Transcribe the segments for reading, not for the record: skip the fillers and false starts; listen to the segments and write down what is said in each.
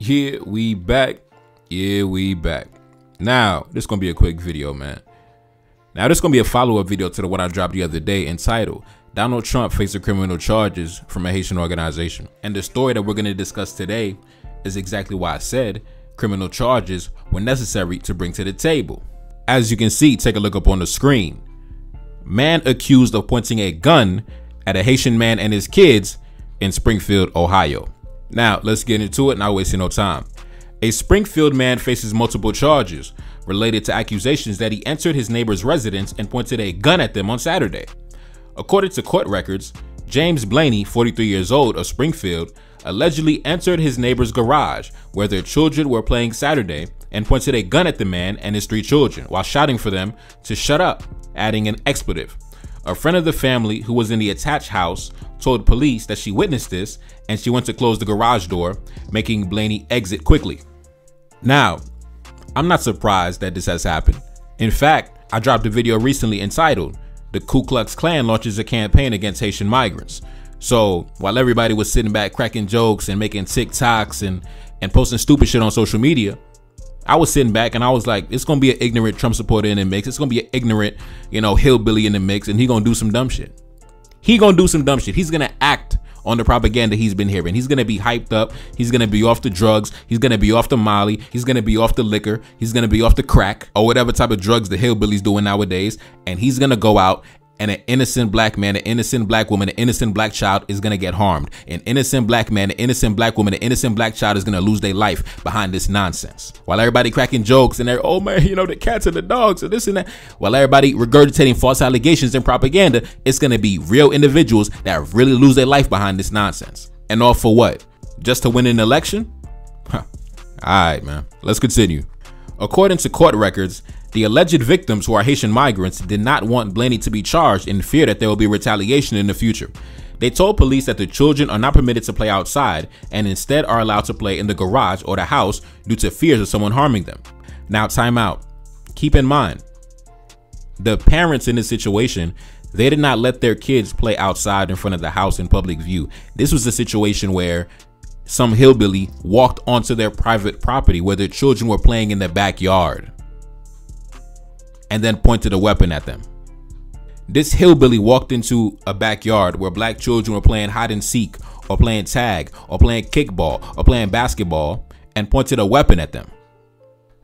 Yeah, we back. Yeah, we back. Now, this is going to be a quick video, man. Now, this is going to be a follow-up video to the one I dropped the other day entitled, Donald Trump faces criminal charges from a Haitian organization. And the story that we're going to discuss today is exactly why I said criminal charges were necessary to bring to the table. As you can see, take a look up on the screen. Man accused of pointing a gun at a Haitian man and his kids in Springfield, Ohio. Now, let's get into it, not wasting no time. A Springfield man faces multiple charges related to accusations that he entered his neighbor's residence and pointed a gun at them on Saturday. According to court records, James Blaney, 43 years old, of Springfield, allegedly entered his neighbor's garage where their children were playing Saturday and pointed a gun at the man and his 3 children while shouting for them to shut up, adding an expletive. A friend of the family who was in the attached house told police that she witnessed this and she went to close the garage door, making Blaney exit quickly. Now, I'm not surprised that this has happened. In fact, I dropped a video recently entitled, The Ku Klux Klan Launches a Campaign Against Haitian Migrants. So while everybody was sitting back cracking jokes and making TikToks and posting stupid shit on social media, I was sitting back and I was like, it's gonna be an ignorant Trump supporter in the mix. It's gonna be an ignorant, hillbilly in the mix, and he gonna do some dumb shit. He gonna do some dumb shit. He's gonna act on the propaganda he's been hearing. He's gonna be hyped up. He's gonna be off the drugs. He's gonna be off the Molly. He's gonna be off the liquor. He's gonna be off the crack or whatever type of drugs the hillbillies doing nowadays. And he's gonna go out and an innocent black man, an innocent black woman, an innocent black child is gonna get harmed. An innocent black man, an innocent black woman, an innocent black child is gonna lose their life behind this nonsense. While everybody cracking jokes and they're, oh man, the cats and the dogs and this and that. While everybody regurgitating false allegations and propaganda, it's gonna be real individuals that really lose their life behind this nonsense. And all for what? Just to win an election? Huh. All right, man, let's continue. According to court records, the alleged victims, who are Haitian migrants, did not want Blaney to be charged in fear that there will be retaliation in the future. They told police that the children are not permitted to play outside and instead are allowed to play in the garage or the house due to fears of someone harming them. Now, time out. Keep in mind, the parents in this situation, they did not let their kids play outside in front of the house in public view. This was a situation where some hillbilly walked onto their private property where their children were playing in their backyard and then pointed a weapon at them. This hillbilly walked into a backyard where black children were playing hide and seek or playing tag or playing kickball or playing basketball and pointed a weapon at them.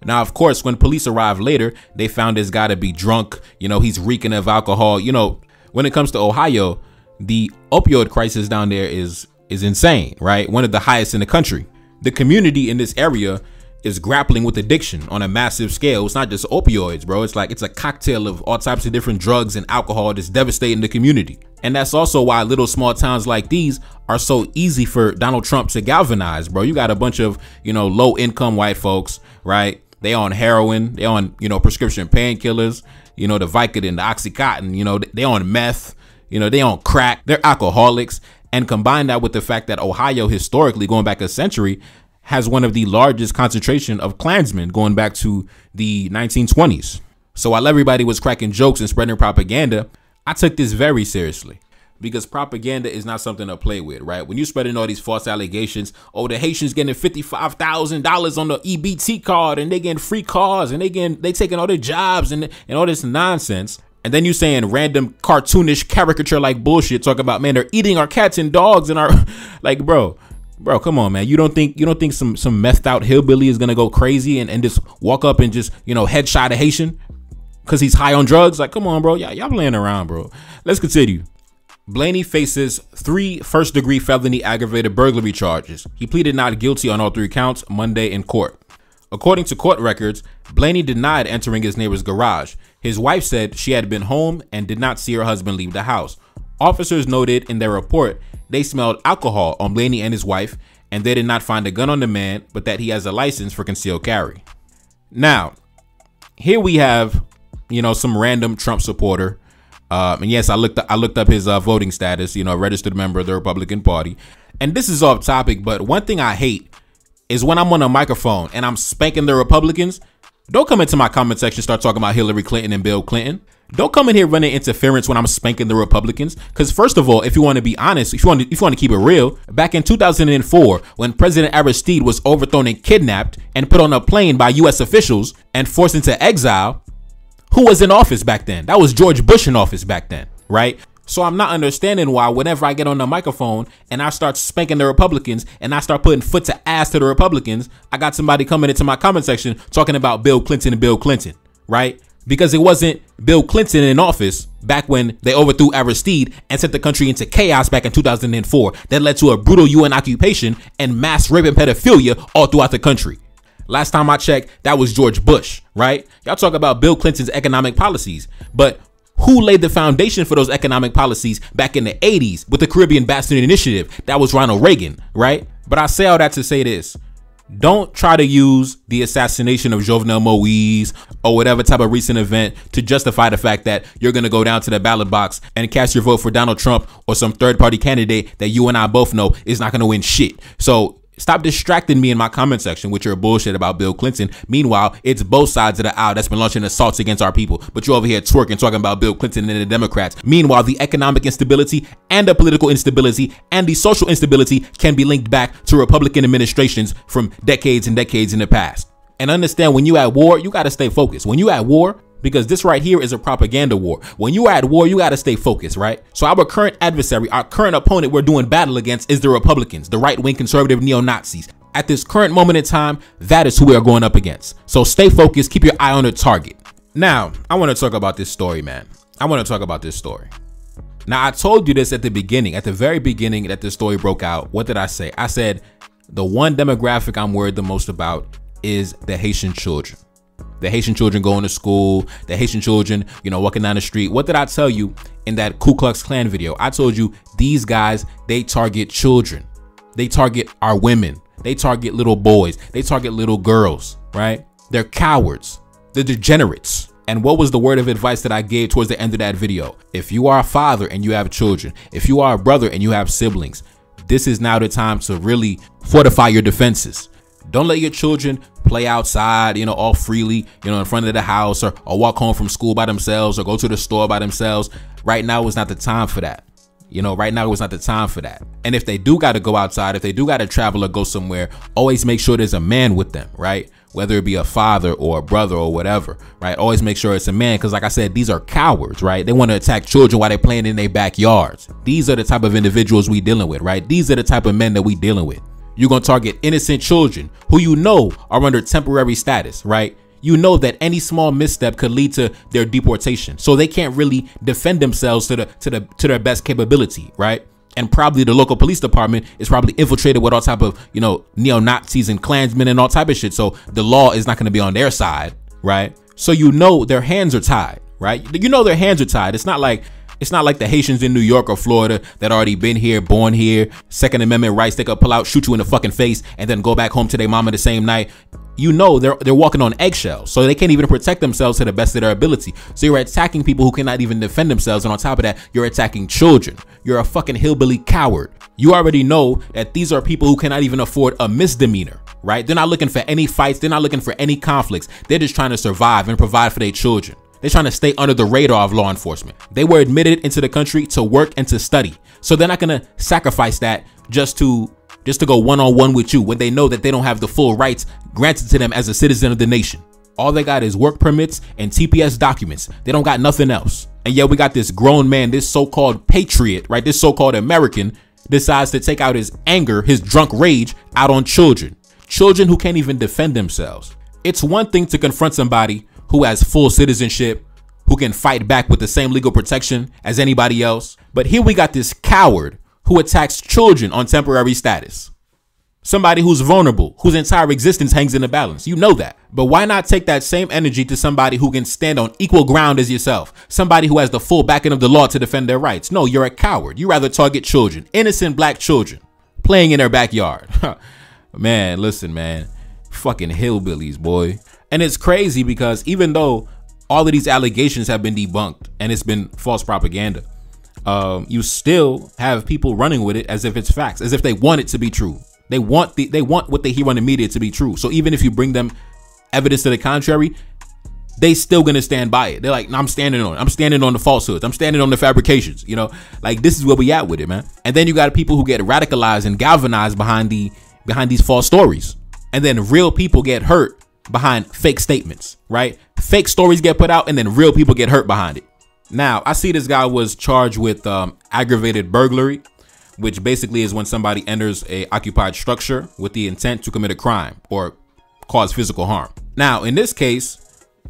Now, of course, when police arrived later, they found this guy to be drunk. He's reeking of alcohol. When it comes to Ohio, the opioid crisis down there is insane, right? One of the highest in the country. The community in this area is grappling with addiction on a massive scale. It's not just opioids, bro. It's a cocktail of all types of different drugs and alcohol that's devastating the community. And that's also why little small towns like these are so easy for Donald Trump to galvanize, bro. You got a bunch of, low income white folks, right? They on heroin, they on, prescription painkillers, the Vicodin, the Oxycontin, they on meth, they on crack, they're alcoholics. And combine that with the fact that Ohio, historically going back a century, has one of the largest concentration of Klansmen going back to the 1920s. So while everybody was cracking jokes and spreading propaganda, I took this very seriously because propaganda is not something to play with, right? When you're spreading all these false allegations, oh, the Haitians getting $55,000 on the EBT card and they getting free cars and they taking all their jobs and all this nonsense. And then you saying random cartoonish caricature like bullshit, talking about, man, they're eating our cats and dogs and our like, bro, come on, man. You don't think some methed out hillbilly is gonna go crazy and just walk up and just, headshot a Haitian because he's high on drugs? Like, come on, bro. Y'all playing around, bro. Let's continue. Blaney faces 3 first-degree felony aggravated burglary charges. He pleaded not guilty on all 3 counts Monday in court. According to court records, Blaney denied entering his neighbor's garage. His wife said she had been home and did not see her husband leave the house. Officers noted in their report they smelled alcohol on Blaney and his wife, and they did not find a gun on the man, but that he has a license for concealed carry. Now, here we have, some random Trump supporter. And yes, I looked up his voting status, a registered member of the Republican Party. And this is off topic, but one thing I hate is when I'm on a microphone and I'm spanking the Republicans, don't come into my comment section, start talking about Hillary Clinton and Bill Clinton. Don't come in here running interference when I'm spanking the Republicans. Because first of all, if you want to be honest, if you want to keep it real, back in 2004, when President Aristide was overthrown and kidnapped and put on a plane by U.S. officials and forced into exile, who was in office back then? That was George Bush in office back then, right? So I'm not understanding why whenever I get on the microphone and I start spanking the Republicans and I start putting foot to ass to the Republicans, I got somebody coming into my comment section talking about Bill Clinton and Bill Clinton, right? Because it wasn't Bill Clinton in office back when they overthrew Aristide and sent the country into chaos back in 2004 that led to a brutal UN occupation and mass rape and pedophilia all throughout the country. Last time I checked, that was George Bush, right? Y'all talk about Bill Clinton's economic policies, but who laid the foundation for those economic policies back in the 80s with the Caribbean Bastard Initiative? That was Ronald Reagan, right? But I say all that to say this. Don't try to use the assassination of Jovenel Moise or whatever type of recent event to justify the fact that you're going to go down to the ballot box and cast your vote for Donald Trump or some third party candidate that you and I both know is not going to win shit. So stop distracting me in my comment section with your bullshit about Bill Clinton. Meanwhile, it's both sides of the aisle that's been launching assaults against our people. But you're over here twerking, talking about Bill Clinton and the Democrats. Meanwhile, the economic instability and the political instability and the social instability can be linked back to Republican administrations from decades and decades in the past. And understand, when you at war, you got to stay focused. When you at war, because this right here is a propaganda war. When you are at war, you got to stay focused, right? So our current adversary, our current opponent we're doing battle against is the Republicans, the right-wing conservative neo-Nazis. At this current moment in time, that is who we are going up against. So stay focused, keep your eye on the target. Now, I want to talk about this story, man. I want to talk about this story. Now, I told you this at the beginning, at the very beginning that this story broke out. What did I say? I said, the one demographic I'm worried the most about is the Haitian children. The Haitian children going to school, the Haitian children, walking down the street. What did I tell you in that Ku Klux Klan video? I told you these guys, they target children. They target our women. They target little boys. They target little girls, right? They're cowards. They're degenerates. And what was the word of advice that I gave towards the end of that video? If you are a father and you have children, if you are a brother and you have siblings, this is now the time to really fortify your defenses. Don't let your children play outside, all freely, in front of the house or walk home from school by themselves or go to the store by themselves. Right now is not the time for that. Right now is not the time for that. And if they do got to go outside, if they do got to travel or go somewhere, always make sure there's a man with them, right? Whether it be a father or a brother or whatever, right? Always make sure it's a man, because like I said, these are cowards, right? They want to attack children while they're playing in their backyards. These are the type of individuals we dealing with, right? These are the type of men that we dealing with. You're going to target innocent children who are under temporary status, right? You know that any small misstep could lead to their deportation. So they can't really defend themselves to their best capability, right? And probably the local police department is probably infiltrated with all type of, neo-Nazis and Klansmen and all type of shit. So the law is not going to be on their side, right? So their hands are tied, right? Their hands are tied. It's not like the Haitians in New York or Florida that already been here, born here, Second Amendment rights. They could pull out, shoot you in the fucking face, and then go back home to their mama the same night. They're walking on eggshells, so they can't even protect themselves to the best of their ability. So you're attacking people who cannot even defend themselves, and on top of that, you're attacking children. You're a fucking hillbilly coward. You already know that these are people who cannot even afford a misdemeanor, right? They're not looking for any fights. They're not looking for any conflicts. They're just trying to survive and provide for their children. They're trying to stay under the radar of law enforcement. They were admitted into the country to work and to study. So they're not going to sacrifice that just to go one-on-one with you when they know that they don't have the full rights granted to them as a citizen of the nation. All they got is work permits and TPS documents. They don't got nothing else. And yet we got this grown man, this so-called patriot, right? This so-called American decides to take out his anger, his drunk rage out on children. Children who can't even defend themselves. It's one thing to confront somebody who has full citizenship, who can fight back with the same legal protection as anybody else. But here we got this coward who attacks children on temporary status. Somebody who's vulnerable, whose entire existence hangs in the balance. You know that. But why not take that same energy to somebody who can stand on equal ground as yourself? Somebody who has the full backing of the law to defend their rights. No, you're a coward. You rather target children, innocent black children, playing in their backyard. Man, listen, man. Fucking hillbillies, boy. And it's crazy because even though all of these allegations have been debunked and it's been false propaganda, you still have people running with it as if it's facts, as if they want it to be true. They want what they hear on the media to be true. So even if you bring them evidence to the contrary, they still gonna stand by it. They're like, no, I'm standing on the falsehoods. I'm standing on the fabrications. You know, like this is where we at with it, man. And then you got people who get radicalized and galvanized behind these false stories. And then real people get hurt behind fake statements, right? Fake stories get put out and then real people get hurt behind it. Now, I see this guy was charged with aggravated burglary, which basically is when somebody enters a occupied structure with the intent to commit a crime or cause physical harm. Now, in this case,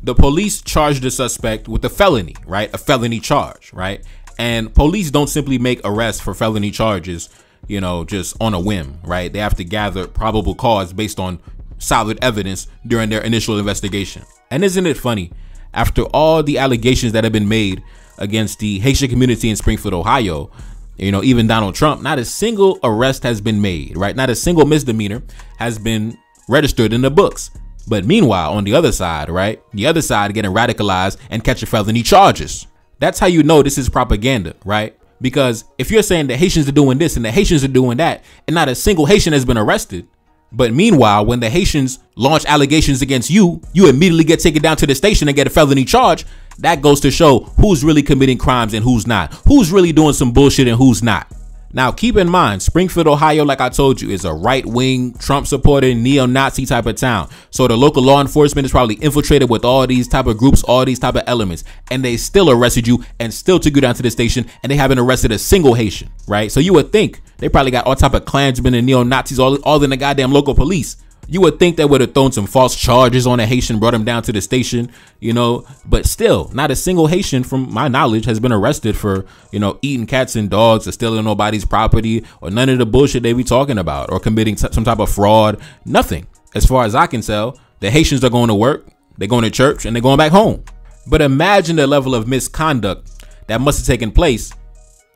the police charged the suspect with a felony, right? A felony charge, right? And police don't simply make arrests for felony charges, you know, just on a whim, right? They have to gather probable cause based on solid evidence during their initial investigation. And isn't it funny? After all the allegations that have been made against the Haitian community in Springfield, Ohio, you know, even Donald Trump, not a single arrest has been made, right? Not a single misdemeanor has been registered in the books. But meanwhile, on the other side, right? The other side getting radicalized and catching felony charges. That's how you know this is propaganda, right? Because if you're saying the Haitians are doing this and the Haitians are doing that, and not a single Haitian has been arrested, but meanwhile, when the Haitians launch allegations against you, you immediately get taken down to the station and get a felony charge. That goes to show who's really committing crimes and who's not, who's really doing some bullshit and who's not. Now, keep in mind, Springfield, Ohio, like I told you, is a right-wing, Trump-supporting, neo-Nazi type of town. So the local law enforcement is probably infiltrated with all these type of groups, all these type of elements, and they still arrested you and still took you down to the station, and they haven't arrested a single Haitian, right? So you would think they probably got all type of Klansmen and neo-Nazis all in the goddamn local police. You would think they would have thrown some false charges on a Haitian, brought him down to the station, you know, but still not a single Haitian from my knowledge has been arrested for, you know, eating cats and dogs or stealing nobody's property or none of the bullshit they be talking about or committing some type of fraud. Nothing. As far as I can tell, the Haitians are going to work, they're going to church, and they're going back home. But imagine the level of misconduct that must have taken place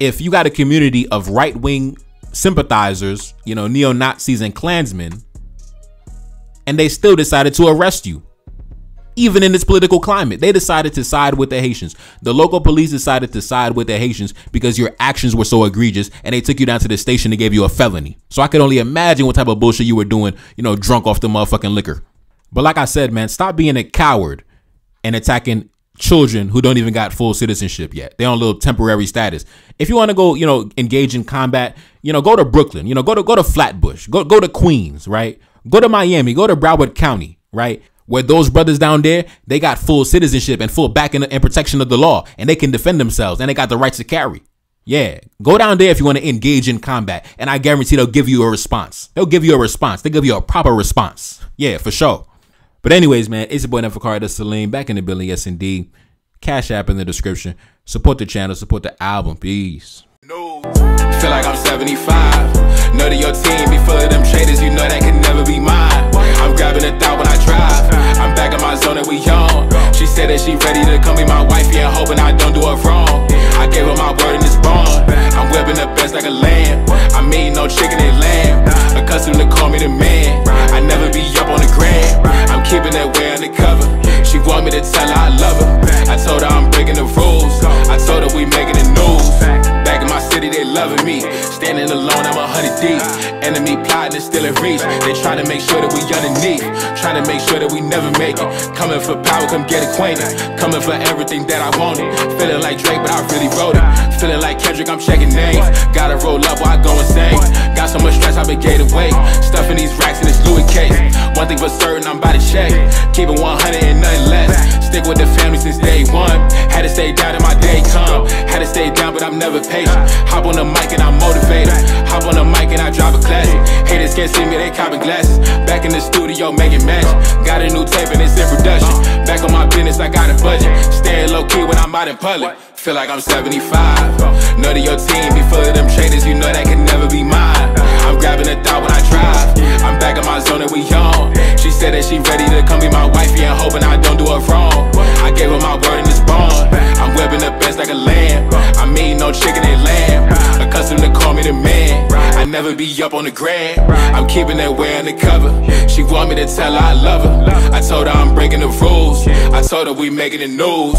if you got a community of right-wing sympathizers, you know, neo-Nazis and Klansmen, and they still decided to arrest you. Even in this political climate, they decided to side with the Haitians. The local police decided to side with the Haitians because your actions were so egregious and they took you down to the station and gave you a felony. So I could only imagine what type of bullshit you were doing, you know, drunk off the motherfucking liquor. But like I said, man, stop being a coward and attacking children who don't even got full citizenship yet. They're on a little temporary status. If you want to go, you know, engage in combat, you know, go to Brooklyn, you know, go to Flatbush, go to Queens, right? Go to Miami, go to Broward County, right? Where those brothers down there, they got full citizenship and full backing and protection of the law, and they can defend themselves and they got the rights to carry. Yeah, go down there if you want to engage in combat, and I guarantee they'll give you a response. They'll give you a response. They'll give you a proper response. Yeah, for sure. But anyways, man, it's your boy Neferkari Salim back in the building. Yes, indeed. Cash App in the description. Support the channel. Support the album. Peace. No, feel like I'm 75. Know that your team be full of them traders. You know that can never be mine. I'm grabbing a thought when I drive. I'm back in my zone and we on. She said that she ready to come be my wife. Yeah, hoping I don't do her wrong. I gave her my word in this bond. I'm whipping the best like a lamb. I mean no chicken and lamb. Accustomed to call me the man. I never be up on the gram. I'm keeping that way undercover. She want me to tell her I love her. I told her I'm breaking the rules. I told her we making the news. Back in my city they loving me. Standing alone I'm 100 deep. Enemy plotting and still in reach. They trying to make sure that we underneath. Trying to make sure that we never make it. Coming for power, come get acquainted. Coming for everything that I wanted. Feeling like Drake but I really wrote it. Feeling like Kendrick, I'm checking names. Gotta roll up while I go insane. Got so much stress I've been gaining weight. Stuffing these racks in this Louis case. One thing for certain, I'm about to check. Keep it 100 and nothing less. Stick with the family since day one. Had to stay down till my day come. Had to stay down but I'm never patient. Hop on the mic and I'm motivated. Hop on the mic and I drive a classic. Haters can't see me, they copping glasses. Back in the studio making magic. Got a new tape and it's in production. Back on my business, I got a budget. Staying low key when I'm out in public. Feel like I'm 75. Know that your team be full of them traders. You know that can never be mine. I'm grabbing a thought when I drive. I'm back in my zone and we on. She said that she ready to come be my wife. Yeah, hoping I don't do her wrong. I gave her my word in this bond. I'm whipping the best like a lamb. I mean no chicken and lamb. Accustomed to call me the man. I never be up on the gram. I'm keeping that way undercover. She want me to tell her I love her. I told her I'm breaking the rules. I told her we making the news.